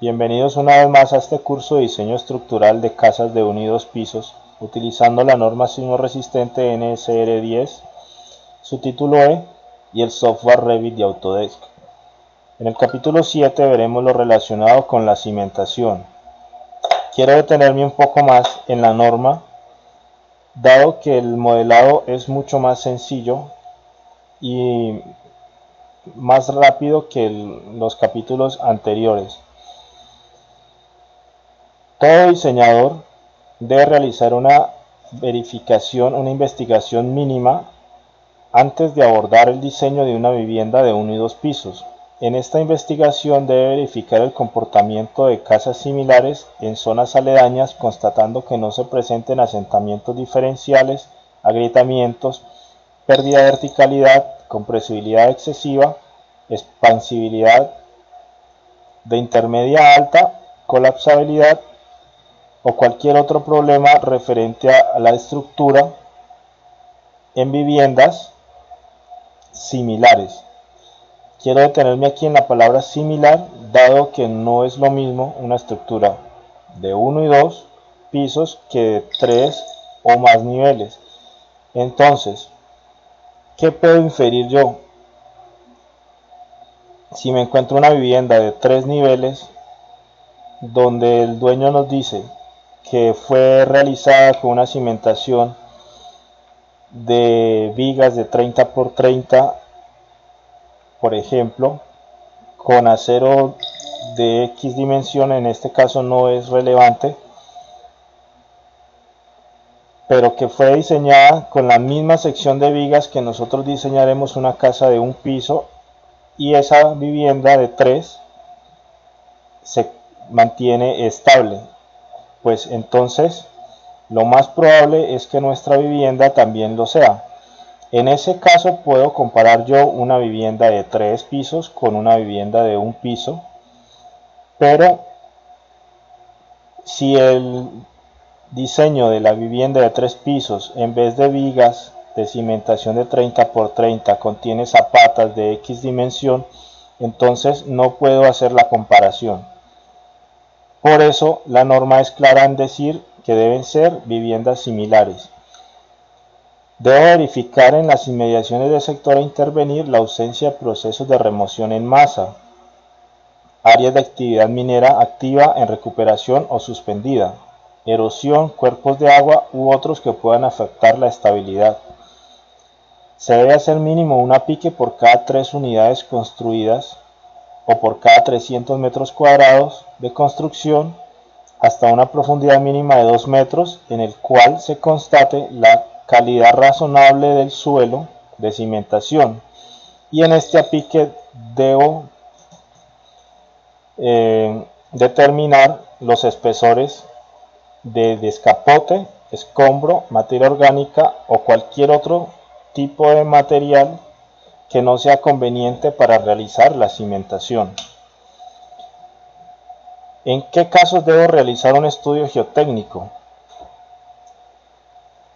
Bienvenidos una vez más a este curso de diseño estructural de casas de 1 y 2 pisos, utilizando la norma sismo-resistente NSR 10, su título E y el software Revit de Autodesk. En el capítulo 7 veremos lo relacionado con la cimentación. Quiero detenerme un poco más en la norma, dado que el modelado es mucho más sencillo y más rápido que los capítulos anteriores. Todo diseñador debe realizar una verificación, una investigación mínima antes de abordar el diseño de una vivienda de 1 y 2 pisos. En esta investigación debe verificar el comportamiento de casas similares en zonas aledañas, constatando que no se presenten asentamientos diferenciales, agrietamientos, pérdida de verticalidad, compresibilidad excesiva, expansibilidad de intermedia a alta, colapsabilidad o cualquier otro problema referente a la estructura en viviendas similares. Quiero detenerme aquí en la palabra similar, dado que no es lo mismo una estructura de 1 y 2 pisos que de 3 o más niveles. Entonces, ¿qué puedo inferir yo? Si me encuentro una vivienda de 3 niveles, donde el dueño nos dice que fue realizada con una cimentación de vigas de 30 por 30, por ejemplo, con acero de X dimensión, en este caso no es relevante, pero que fue diseñada con la misma sección de vigas que nosotros diseñaremos una casa de 1 piso, y esa vivienda de 3 se mantiene estable. Pues entonces lo más probable es que nuestra vivienda también lo sea. En ese caso puedo comparar yo una vivienda de 3 pisos con una vivienda de 1 piso, pero si el diseño de la vivienda de 3 pisos, en vez de vigas de cimentación de 30 por 30, contiene zapatas de X dimensión, entonces no puedo hacer la comparación. Por eso la norma es clara en decir que deben ser viviendas similares. Debo verificar en las inmediaciones del sector a intervenir la ausencia de procesos de remoción en masa, áreas de actividad minera activa en recuperación o suspendida, erosión, cuerpos de agua u otros que puedan afectar la estabilidad. Se debe hacer mínimo una pique por cada 3 unidades construidas o por cada 300 metros cuadrados de construcción, hasta una profundidad mínima de 2 metros, en el cual se constate la calidad razonable del suelo de cimentación, y en este apique debo determinar los espesores de descapote, escombro, materia orgánica o cualquier otro tipo de material que no sea conveniente para realizar la cimentación. ¿En qué casos debo realizar un estudio geotécnico?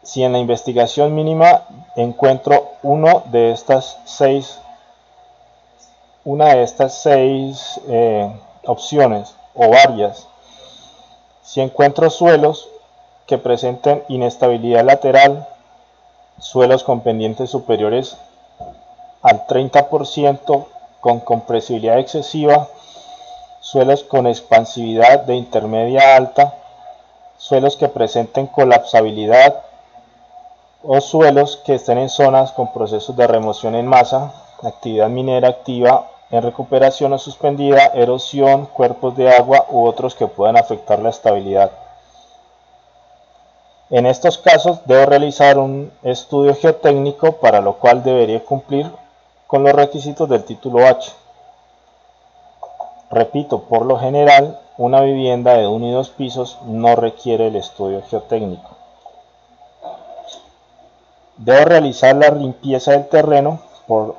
Si en la investigación mínima encuentro una de estas seis opciones o varias. Si encuentro suelos que presenten inestabilidad lateral, suelos con pendientes superiores al 30%, con compresibilidad excesiva, suelos con expansividad de intermedia a alta, suelos que presenten colapsabilidad o suelos que estén en zonas con procesos de remoción en masa, actividad minera activa en recuperación o suspendida, erosión, cuerpos de agua u otros que puedan afectar la estabilidad. En estos casos debo realizar un estudio geotécnico, para lo cual debería cumplir con los requisitos del título H. Repito, por lo general, una vivienda de 1 y 2 pisos no requiere el estudio geotécnico. Debo realizar la limpieza del terreno,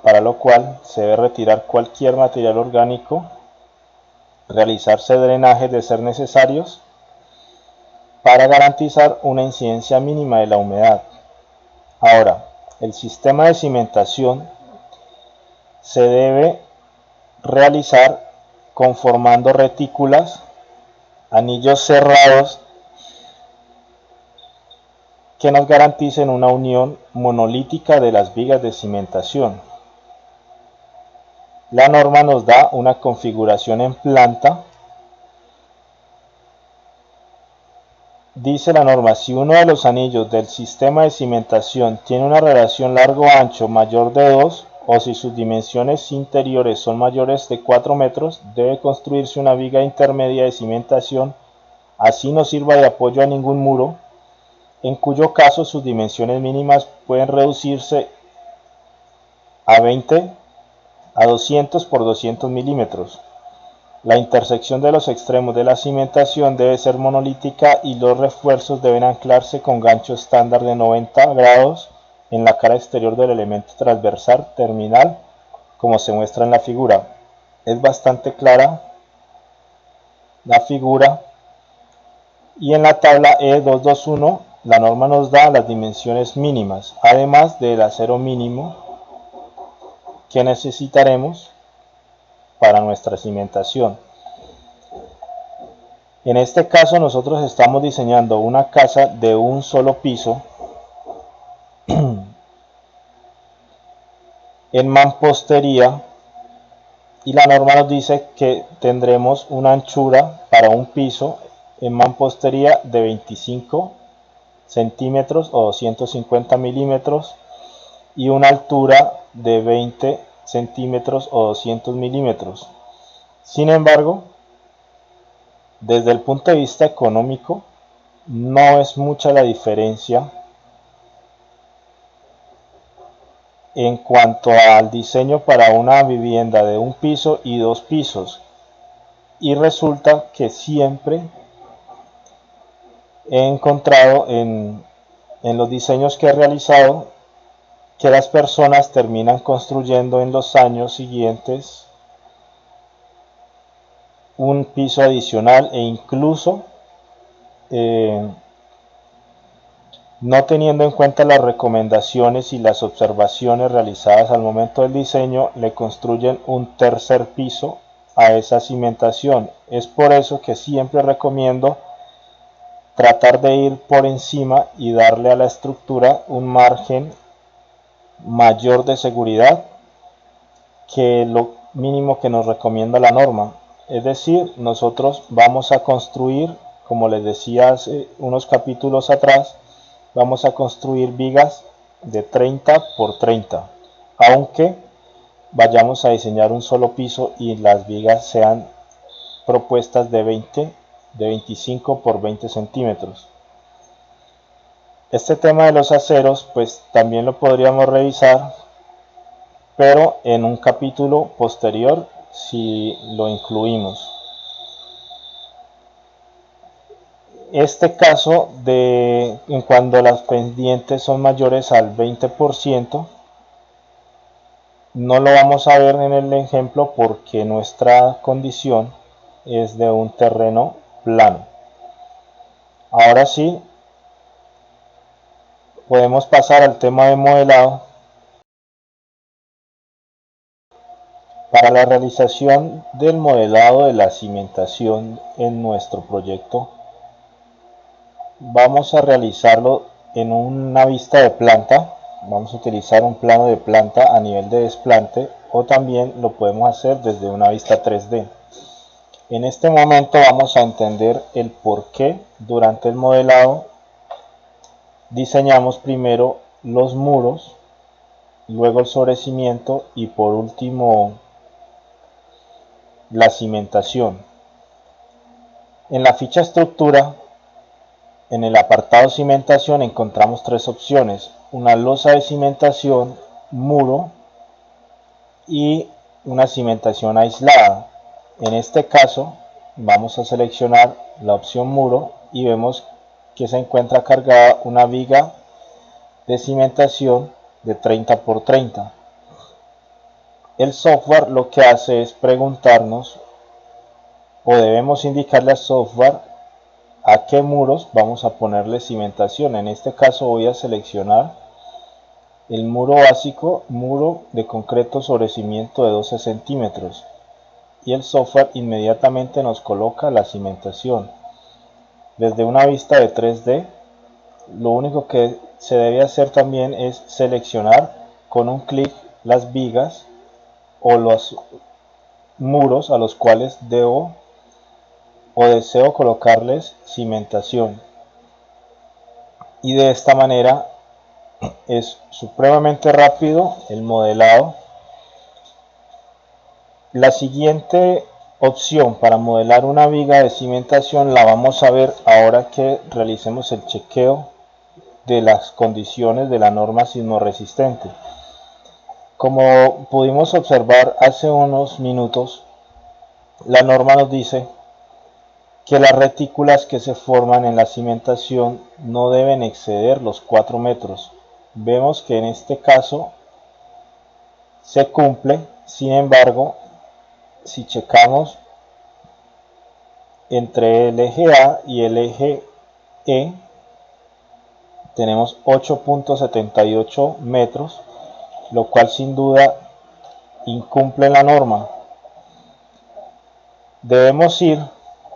para lo cual se debe retirar cualquier material orgánico, realizarse drenajes de ser necesarios, para garantizar una incidencia mínima de la humedad. Ahora, el sistema de cimentación se debe realizar conformando retículas, anillos cerrados que nos garanticen una unión monolítica de las vigas de cimentación. La norma nos da una configuración en planta. Dice la norma, si uno de los anillos del sistema de cimentación tiene una relación largo-ancho mayor de 2, o si sus dimensiones interiores son mayores de 4 metros, debe construirse una viga intermedia de cimentación, así no sirva de apoyo a ningún muro, en cuyo caso sus dimensiones mínimas pueden reducirse a 200 por 200 milímetros. La intersección de los extremos de la cimentación debe ser monolítica y los refuerzos deben anclarse con gancho estándar de 90 grados en la cara exterior del elemento transversal terminal, como se muestra en la figura. Es bastante clara la figura, y en la tabla E221 la norma nos da las dimensiones mínimas, además del acero mínimo que necesitaremos para nuestra cimentación. En este caso nosotros estamos diseñando una casa de un solo piso en mampostería, y la norma nos dice que tendremos una anchura para un piso en mampostería de 25 centímetros o 250 milímetros y una altura de 20 centímetros o 200 milímetros. Sin embargo, desde el punto de vista económico, no es mucha la diferencia en cuanto al diseño para una vivienda de un piso y dos pisos, y resulta que siempre he encontrado en los diseños que he realizado que las personas terminan construyendo en los años siguientes un piso adicional, e incluso no teniendo en cuenta las recomendaciones y las observaciones realizadas al momento del diseño, le construyen un tercer piso a esa cimentación. Es por eso que siempre recomiendo tratar de ir por encima y darle a la estructura un margen mayor de seguridad que lo mínimo que nos recomienda la norma. Es decir, nosotros vamos a construir, como les decía hace unos capítulos atrás, vamos a construir vigas de 30 por 30, aunque vayamos a diseñar un solo piso y las vigas sean propuestas de 25 por 20 centímetros. Este tema de los aceros pues también lo podríamos revisar, pero en un capítulo posterior si lo incluimos. Este caso de en cuando las pendientes son mayores al 20%, no lo vamos a ver en el ejemplo porque nuestra condición es de un terreno plano. Ahora sí, podemos pasar al tema de modelado. Para la realización del modelado de la cimentación en nuestro proyecto, vamos a realizarlo en una vista de planta. Vamos a utilizar un plano de planta a nivel de desplante, o también lo podemos hacer desde una vista 3D. En este momento vamos a entender el por qué durante el modelado diseñamos primero los muros, luego el sobrecimiento y por último la cimentación. En la ficha estructura, en el apartado cimentación, encontramos tres opciones: una losa de cimentación, muro y una cimentación aislada. En este caso vamos a seleccionar la opción muro y vemos que se encuentra cargada una viga de cimentación de 30 por 30. El software lo que hace es preguntarnos, o debemos indicarle al software a qué muros vamos a ponerle cimentación. En este caso voy a seleccionar el muro básico, muro de concreto sobre cimiento de 12 centímetros, y el software inmediatamente nos coloca la cimentación. Desde una vista de 3D, lo único que se debe hacer también es seleccionar con un clic las vigas o los muros a los cuales debo o deseo colocarles cimentación, y de esta manera es supremamente rápido el modelado. La siguiente opción para modelar una viga de cimentación la vamos a ver ahora que realicemos el chequeo de las condiciones de la norma sismorresistente. Como pudimos observar hace unos minutos, la norma nos dice que las retículas que se forman en la cimentación no deben exceder los 4 metros. Vemos que en este caso se cumple. Sin embargo, si checamos entre el eje A y el eje E, tenemos 8.78 metros, lo cual sin duda incumple la norma. Debemos ir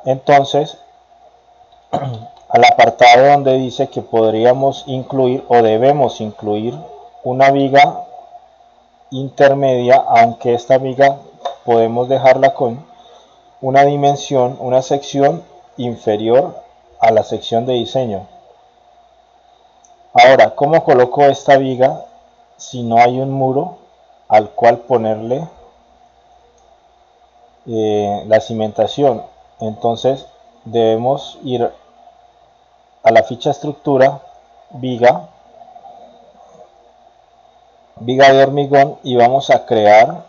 entonces al apartado donde dice que podríamos incluir o debemos incluir una viga intermedia, aunque esta viga podemos dejarla con una dimensión, una sección inferior a la sección de diseño. Ahora, ¿cómo coloco esta viga si no hay un muro al cual ponerle la cimentación? Entonces debemos ir a la ficha estructura, viga de hormigón, y vamos a crear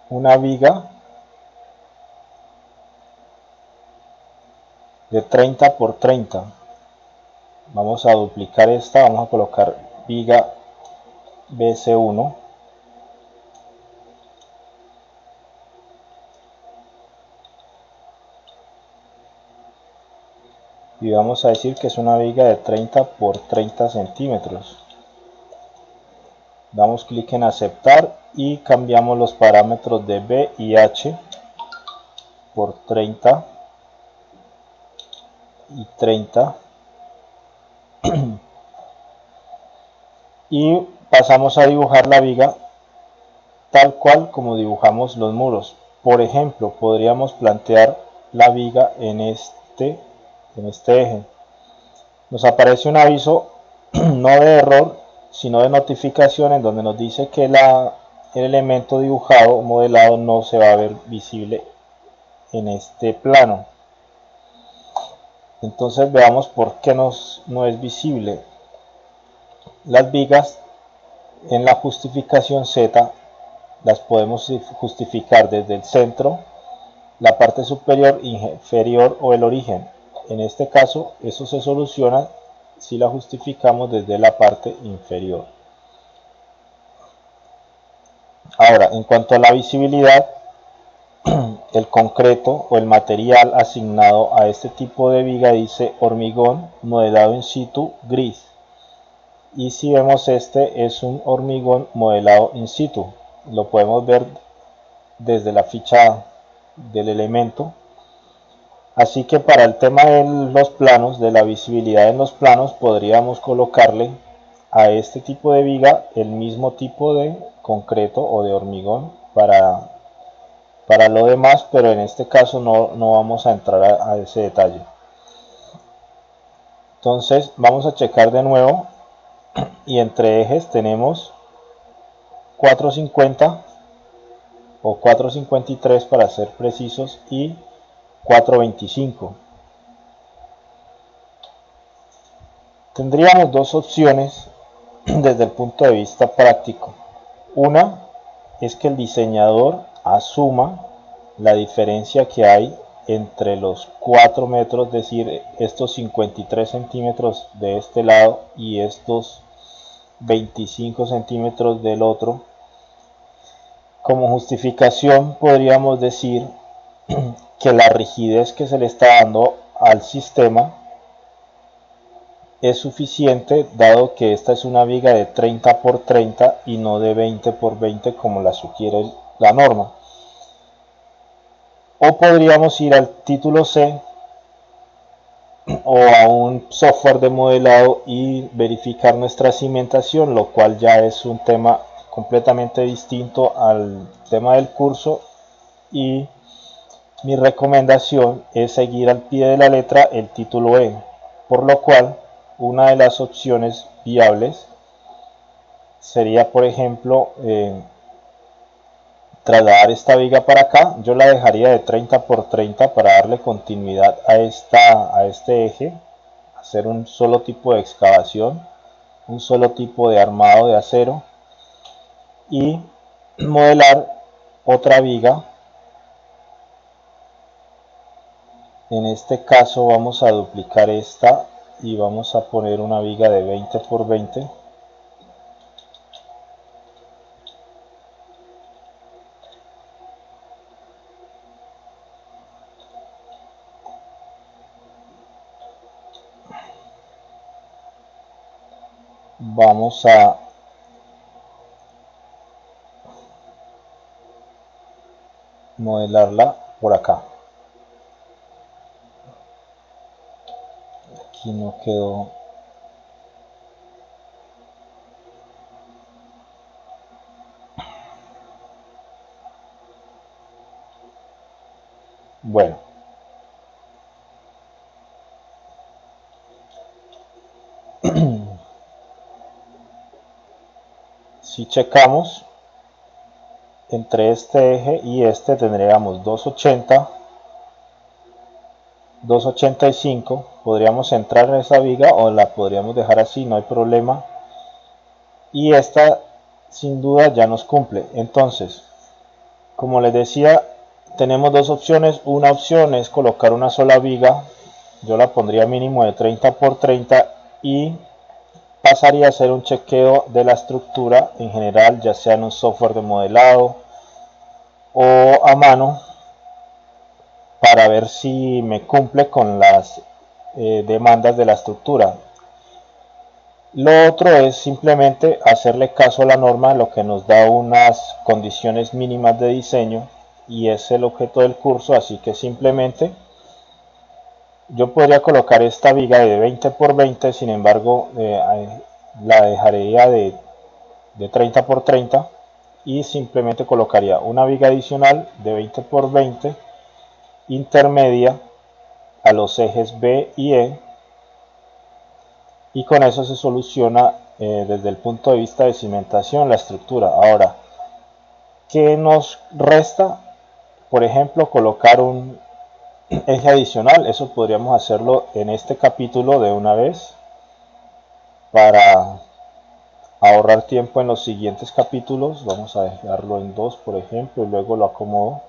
una viga de 30 por 30. Vamos a duplicar esta, vamos a colocar viga BC1. Y vamos a decir que es una viga de 30 por 30 centímetros. Damos clic en aceptar y cambiamos los parámetros de B y H por 30 y 30. Y pasamos a dibujar la viga tal cual como dibujamos los muros. Por ejemplo, podríamos plantear la viga en este eje. Nos aparece un aviso no de error, sino de notificación, en donde nos dice que el elemento dibujado o modelado no se va a ver visible en este plano. Entonces veamos por qué no es visible. Las vigas en la justificación Z las podemos justificar desde el centro, la parte superior, inferior o el origen. En este caso, eso se soluciona si la justificamos desde la parte inferior. Ahora, en cuanto a la visibilidad, el concreto o el material asignado a este tipo de viga dice hormigón modelado in situ gris. Y si vemos, este es un hormigón modelado in situ. Lo podemos ver desde la ficha del elemento. Así que para el tema de los planos, de la visibilidad en los planos, podríamos colocarle a este tipo de viga el mismo tipo de concreto o de hormigón para lo demás, pero en este caso no vamos a entrar a ese detalle. Entonces vamos a checar de nuevo, y entre ejes tenemos 450 o 453 para ser precisos, y 425. Tendríamos dos opciones desde el punto de vista práctico. Una es que el diseñador asuma la diferencia que hay entre los 4 metros, es decir, estos 53 centímetros de este lado y estos 25 centímetros del otro. Como justificación podríamos decir que la rigidez que se le está dando al sistema es suficiente, dado que esta es una viga de 30 por 30 y no de 20 por 20 como la sugiere la norma. o podríamos ir al título C o a un software de modelado y verificar nuestra cimentación, lo cual ya es un tema completamente distinto al tema del curso, y mi recomendación es seguir al pie de la letra el título E, por lo cual una de las opciones viables sería, por ejemplo, trasladar esta viga para acá. Yo la dejaría de 30 por 30 para darle continuidad a este eje, hacer un solo tipo de excavación, un solo tipo de armado de acero, y modelar otra viga. En este caso vamos a duplicar esta y vamos a poner una viga de 20 por 20. Vamos a modelarla por acá. Aquí no quedó. Bueno, si checamos entre este eje y este tendríamos 280, 285. Podríamos entrar en esa viga o la podríamos dejar así, no hay problema, y esta sin duda ya nos cumple. Entonces, como les decía, tenemos dos opciones. Una opción es colocar una sola viga, yo la pondría mínimo de 30 por 30 y pasaría a hacer un chequeo de la estructura en general, ya sea en un software de modelado o a mano, para ver si me cumple con las demandas de la estructura. Lo otro es simplemente hacerle caso a la norma, lo que nos da unas condiciones mínimas de diseño, y es el objeto del curso. Así que simplemente yo podría colocar esta viga de 20 por 20, sin embargo la dejaría de 30 por 30 y simplemente colocaría una viga adicional de 20 por 20 intermedia a los ejes B y E, y con eso se soluciona desde el punto de vista de cimentación la estructura. Ahora, ¿qué nos resta? Por ejemplo, colocar un eje adicional. Eso podríamos hacerlo en este capítulo de una vez para ahorrar tiempo en los siguientes capítulos. Vamos a dejarlo en 2, por ejemplo, y luego lo acomodo.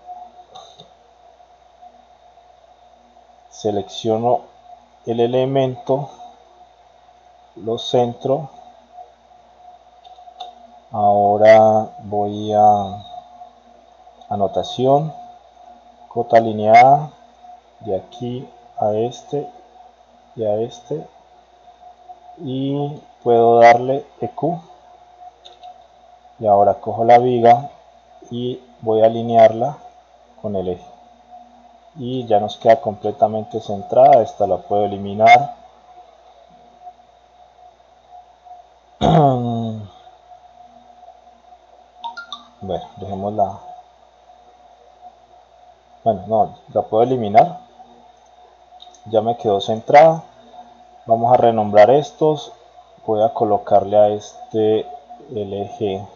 Selecciono el elemento, lo centro. Ahora voy a anotación, cota alineada, de aquí a este y a este, y puedo darle EQ. Y ahora cojo la viga y voy a alinearla con el eje, y ya nos queda completamente centrada. Esta la puedo eliminar. Bueno, dejémosla. Bueno, no, la puedo eliminar. Ya me quedó centrada. Vamos a renombrar estos. Voy a colocarle a este el eje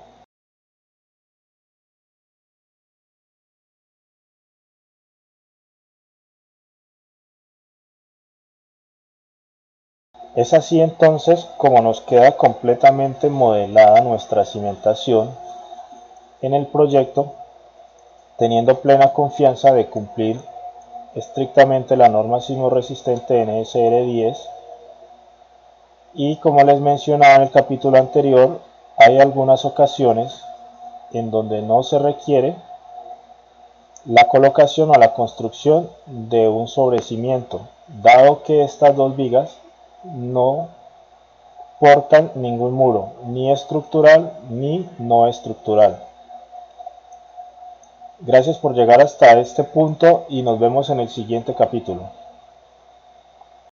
Es así entonces como nos queda completamente modelada nuestra cimentación en el proyecto, teniendo plena confianza de cumplir estrictamente la norma sismorresistente NSR 10. Y como les mencionaba en el capítulo anterior, hay algunas ocasiones en donde no se requiere la colocación o la construcción de un sobrecimiento, dado que estas dos vigas no portan ningún muro, ni estructural ni no estructural. Gracias por llegar hasta este punto y nos vemos en el siguiente capítulo.